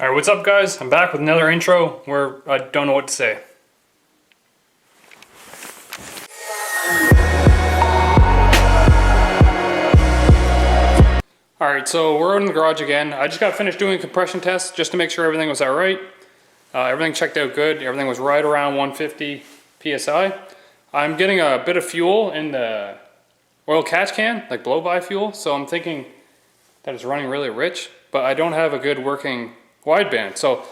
Alright, what's up guys? I'm back with another intro where I don't know what to say. Alright, so we're in the garage again. I just got finished doing a compression test just to make sure everything was alright. Everything checked out good. Everything was right around 150 PSI. I'm getting a bit of fuel in the oil catch can, like blow-by fuel, so I'm thinking that it's running really rich, but I don't have a good working wideband. So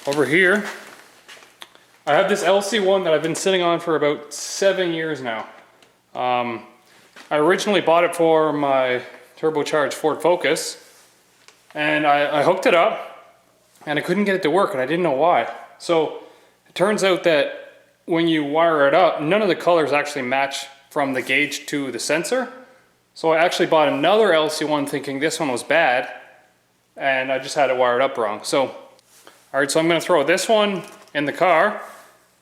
over here, I have this LC1 that I've been sitting on for about 7 years now. I originally bought it for my turbocharged Ford Focus, and I hooked it up, and I couldn't get it to work, and I didn't know why. So it turns out that when you wire it up, none of the colors actually match from the gauge to the sensor. So I actually bought another LC1 thinking this one was bad, and I just had it wired up wrong. So, alright, so I'm going to throw this one in the car,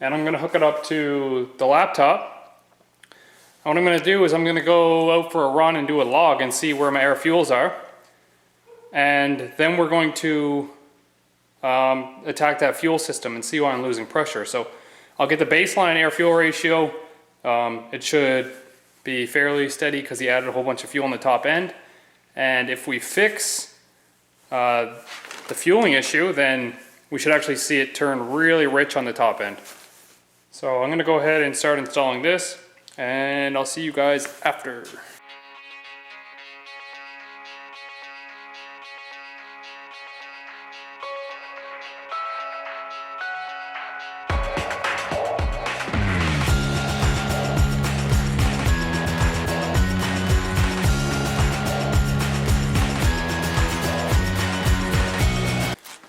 and I'm going to hook it up to the laptop. And what I'm going to do is I'm going to go out for a run and do a log and see where my air fuels are. And then we're going to attack that fuel system and see why I'm losing pressure. So I'll get the baseline air fuel ratio. It should be fairly steady because he added a whole bunch of fuel on the top end. And if we fix the fueling issue, then we should actually see it turn really rich on the top end. So I'm going to go ahead and start installing this, and I'll see you guys after.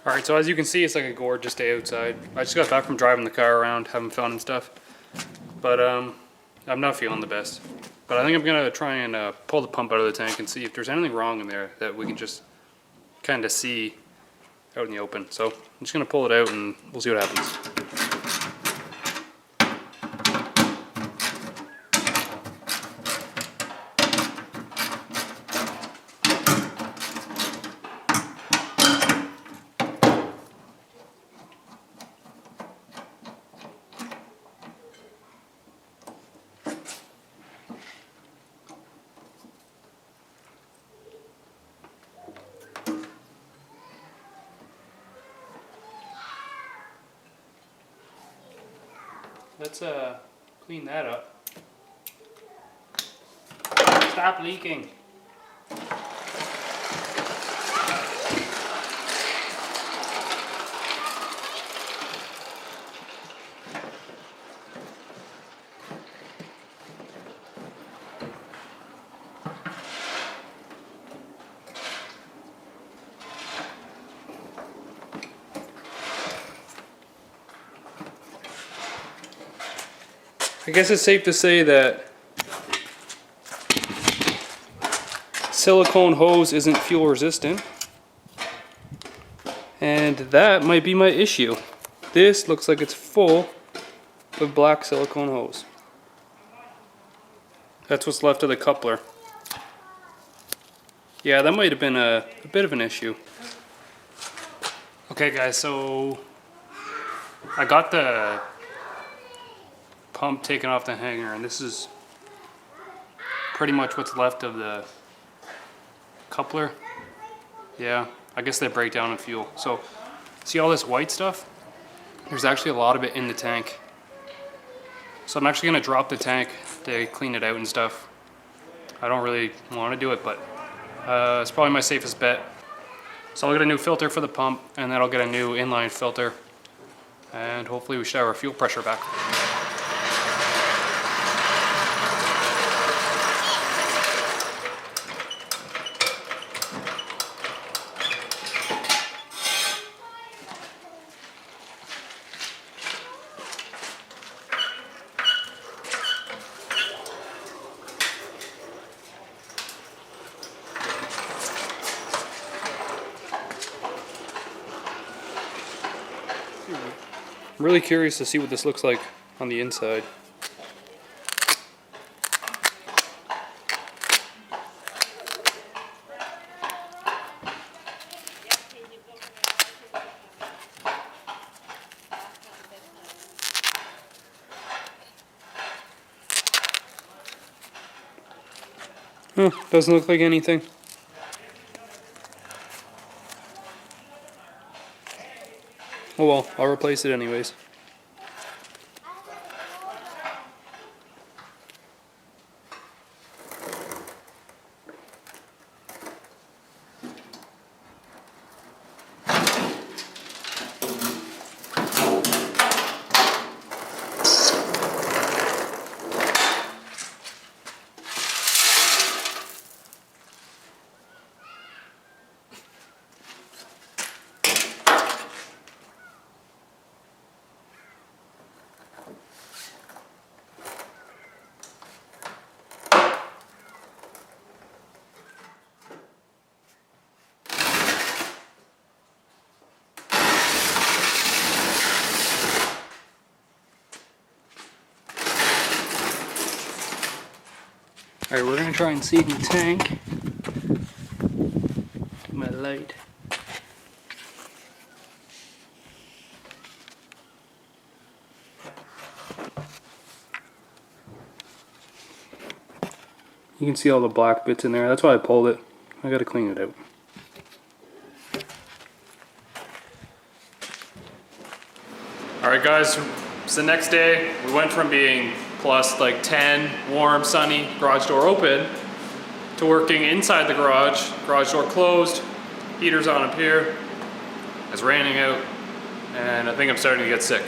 Alright, so as you can see, it's like a gorgeous day outside. I just got back from driving the car around, having fun and stuff. But I'm not feeling the best. But I think I'm going to try and pull the pump out of the tank and see if there's anything wrong in there that we can just kind of see out in the open. So I'm just going to pull it out and we'll see what happens. Let's clean that up. Stop leaking. I guess it's safe to say that silicone hose isn't fuel resistant, and that might be my issue. This looks like it's full of black silicone hose. That's what's left of the coupler. Yeah, that might have been a bit of an issue. Okay guys, so I got the pump taken off the hanger, and this is pretty much what's left of the coupler. Yeah, I guess they break down in fuel. So see all this white stuff? There's actually a lot of it in the tank. So I'm actually going to drop the tank to clean it out and stuff. I don't really want to do it, but it's probably my safest bet. So I'll get a new filter for the pump, and then I'll get a new inline filter, and hopefully we should have our fuel pressure back. I'm really curious to see what this looks like on the inside. Huh, doesn't look like anything. Oh well, I'll replace it anyways. Alright, we're gonna try and see in the tank. My light. You can see all the black bits in there. That's why I pulled it. I gotta clean it out. Alright guys, it's the next day. We went from being plus like 10, warm, sunny, garage door open, to working inside the garage door closed, heaters on up here, it's raining out, and I think I'm starting to get sick.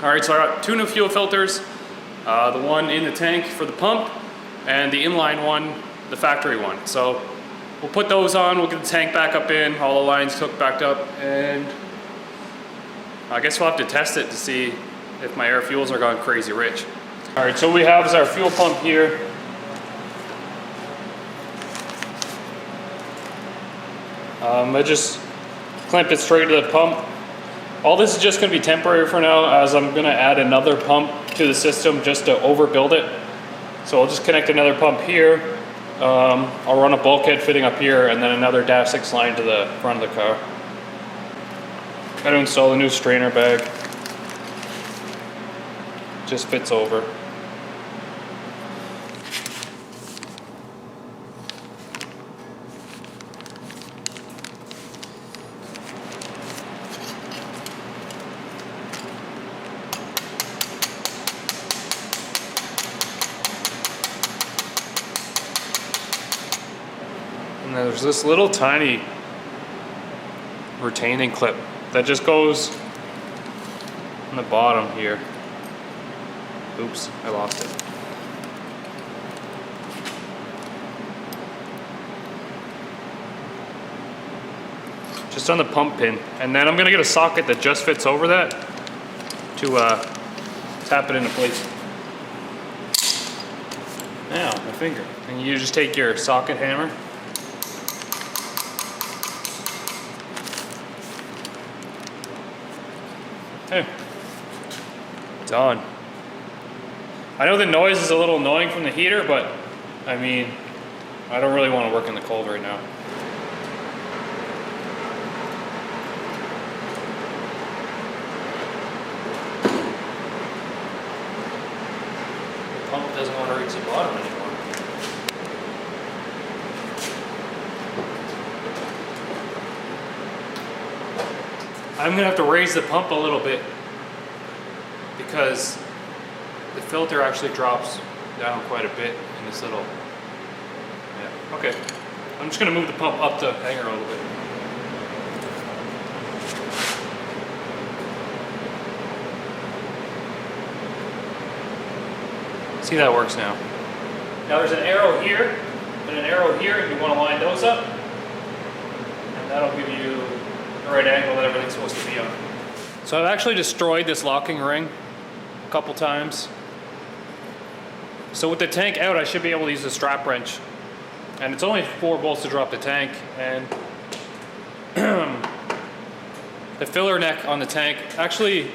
Alright, so I got 2 new fuel filters, the one in the tank for the pump, and the inline one, the factory one. So we'll put those on, we'll get the tank back up in, all the lines hooked back up, and I guess we'll have to test it to see if my air fuels are gone crazy rich. Alright, so what we have is our fuel pump here. I just clamped it straight to the pump. All this is just going to be temporary for now, as I'm going to add another pump to the system just to overbuild it. So I'll just connect another pump here. I'll run a bulkhead fitting up here, and then another -6 line to the front of the car. Got to install a new strainer bag. Just fits over. And there's this little tiny retaining clip that just goes on the bottom here. Oops, I lost it. Just on the pump pin. And then I'm gonna get a socket that just fits over that to tap it into place. Now, my finger. And you just take your socket hammer. Hey, it's on. I know the noise is a little annoying from the heater, but I mean, I don't really want to work in the cold right now. The pump doesn't want to reach the bottom anymore. I'm gonna have to raise the pump a little bit because the filter actually drops down quite a bit in this little, yeah, okay. I'm just gonna move the pump up the hanger a little bit. See, that works now. Now there's an arrow here and an arrow here, and you wanna line those up, and that'll give you the right angle that everything's supposed to be on. So I've actually destroyed this locking ring a couple times. So with the tank out, I should be able to use a strap wrench. And it's only 4 bolts to drop the tank, and the filler neck on the tank actually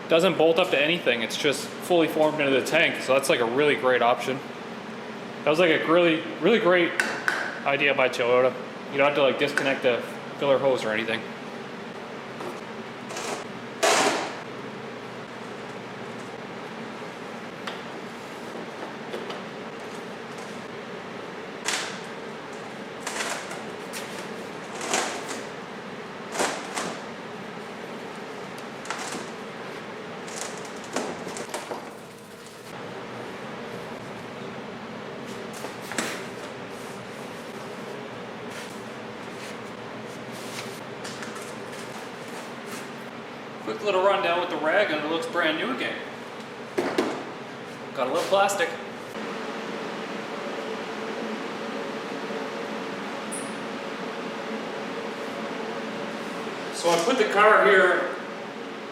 doesn't bolt up to anything. It's just fully formed into the tank, so that's like a really great option. That was like a really, really great idea by Toyota. You don't have to like disconnect the filler hose or anything. Quick little rundown with the rag and it looks brand new again. Got a little plastic. So I put the car here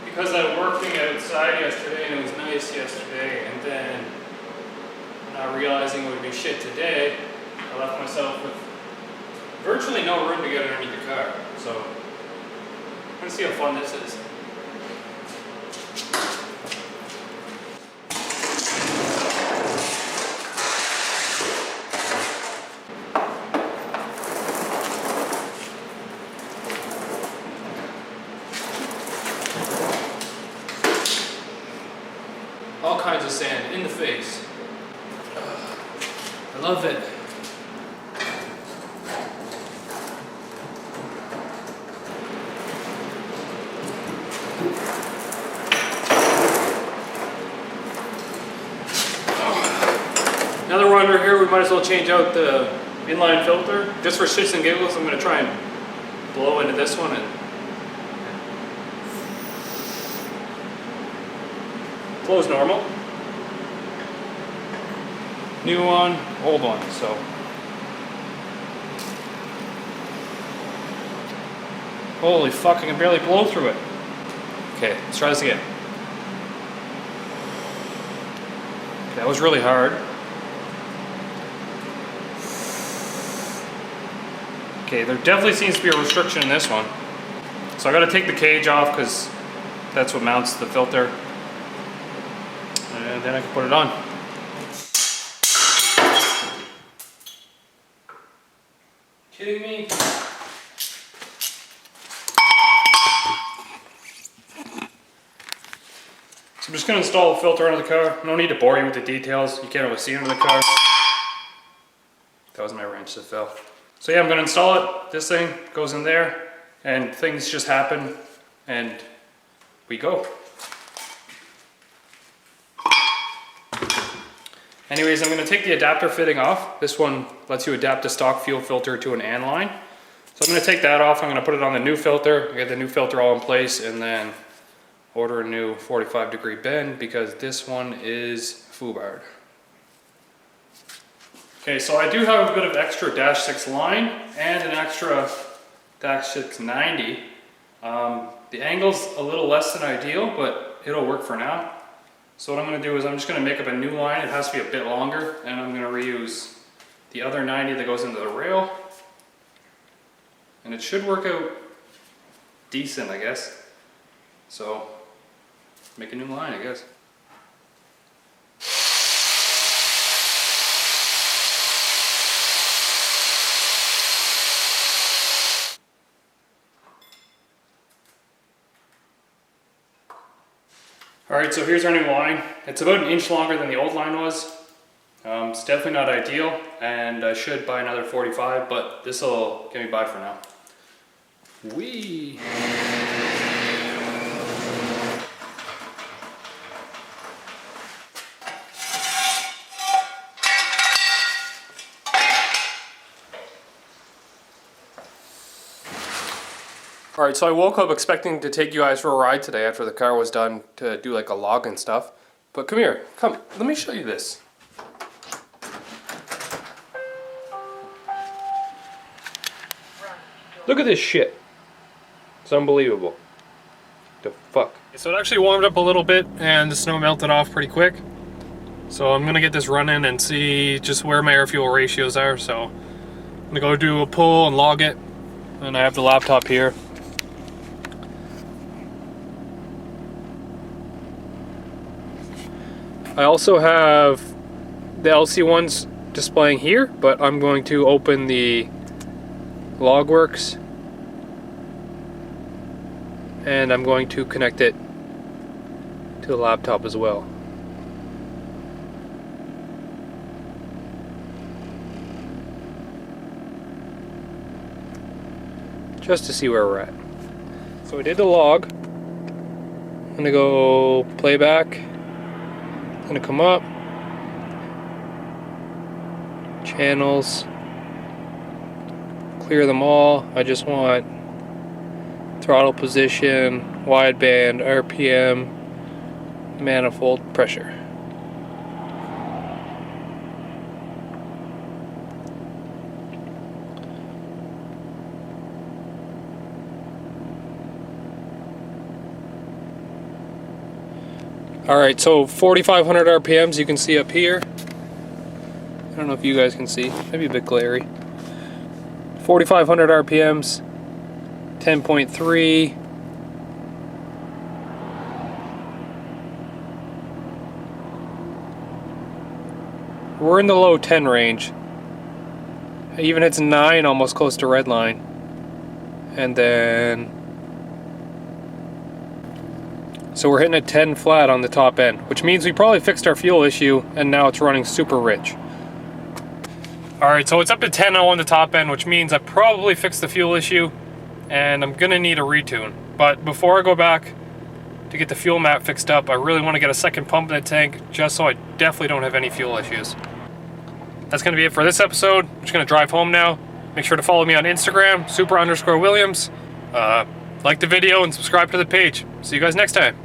because I was working outside yesterday and it was nice yesterday, and then not realizing it would be shit today, I left myself with virtually no room to get underneath the car. So I'm gonna see how fun this is. All kinds of sand in the face. I love it. Another wonder here, we might as well change out the inline filter. Just for shits and giggles, I'm going to try and blow into this one and flows normal. New one, old one, so. Holy fuck, I can barely blow through it. Okay, let's try this again. Okay, that was really hard. Okay, there definitely seems to be a restriction in this one. So I gotta take the cage off because that's what mounts the filter. And then I can put it on. Kidding me? So I'm just going to install a filter under the car. No need to bore you with the details. You can't really see under the car. That was my wrench that fell. So yeah, I'm going to install it. This thing goes in there and things just happen and we go. Anyways, I'm going to take the adapter fitting off. This one lets you adapt a stock fuel filter to an AN line. So I'm going to take that off. I'm going to put it on the new filter, get the new filter all in place, and then order a new 45-degree bend because this one is foobarred. Okay, so I do have a bit of extra dash 6 line and an extra dash 690. The angle's a little less than ideal, but it'll work for now. So what I'm going to do is I'm just going to make up a new line. It has to be a bit longer, and I'm going to reuse the other 90 that goes into the rail. And it should work out decent, I guess. So, make a new line, I guess. Alright, so here's our new line. It's about an inch longer than the old line was. It's definitely not ideal, and I should buy another 45, but this will get me by for now. Whee! Alright, so I woke up expecting to take you guys for a ride today after the car was done to do like a log and stuff. But come here, come, let me show you this. Look at this shit. It's unbelievable. The fuck. So it actually warmed up a little bit and the snow melted off pretty quick. So I'm gonna get this running and see just where my air fuel ratios are. So I'm gonna go do a pull and log it. And I have the laptop here. I also have the LC ones displaying here, but I'm going to open the Logworks and I'm going to connect it to the laptop as well. Just to see where we're at. So I did the log. I'm gonna go playback. I'm gonna come up. Channels. Clear them all. I just want throttle position, wideband, RPM, manifold pressure. Alright, so 4,500 RPMs you can see up here. I don't know if you guys can see, maybe a bit glary. 4,500 RPMs, 10.3. We're in the low 10 range. It even hits 9, almost close to red line. And then... so we're hitting a 10 flat on the top end, which means we probably fixed our fuel issue and now it's running super rich. Alright, so it's up to 10 on the top end, which means I probably fixed the fuel issue and I'm gonna need a retune. But before I go back to get the fuel map fixed up, I really want to get a second pump in the tank just so I definitely don't have any fuel issues. That's gonna be it for this episode. I'm just gonna drive home now. Make sure to follow me on Instagram, Supra_Williams. Like the video and subscribe to the page. See you guys next time.